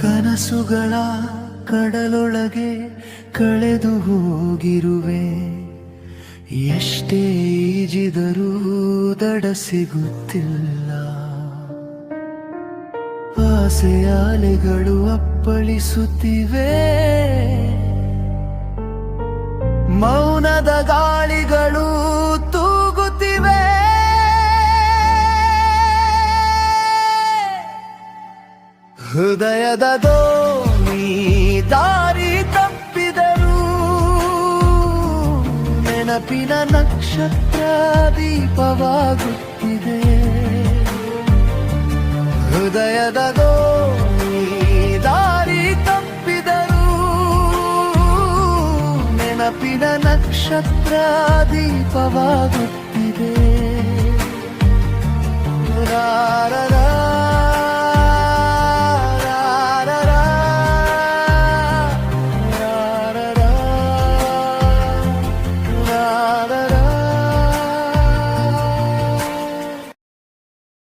ಕನಸುಗಳ ಕಡಲೊಳಗೆ ಕಳೆದು ಹೋಗಿರುವೆ, ಎಷ್ಟೇ ಈಜಿದರೂ ದಡ ಸಿಗುತ್ತಿಲ್ಲ. ಆಸೆಯ ಅಲೆಗಳು ಅಪ್ಪಳಿಸುತ್ತಿವೆ, ಮೌನದ ಗಾಳಿಗಳು ತೂಗುತ್ತಿವೆ. ಹೃದಯದ ದೋಣಿ ದಾರಿ ತಪ್ಪಿದರು, ನೆನಪಿನ ನಕ್ಷತ್ರ ದೀಪವಾಗುತ್ತಿದೆ. ಹೃದಯದ ದೋಣಿ ದಾರಿ ತಪ್ಪಿದರು, ನೆನಪಿನ ನಕ್ಷತ್ರ ದೀಪವಾಗುತ್ತಿದೆ. ರಾರರ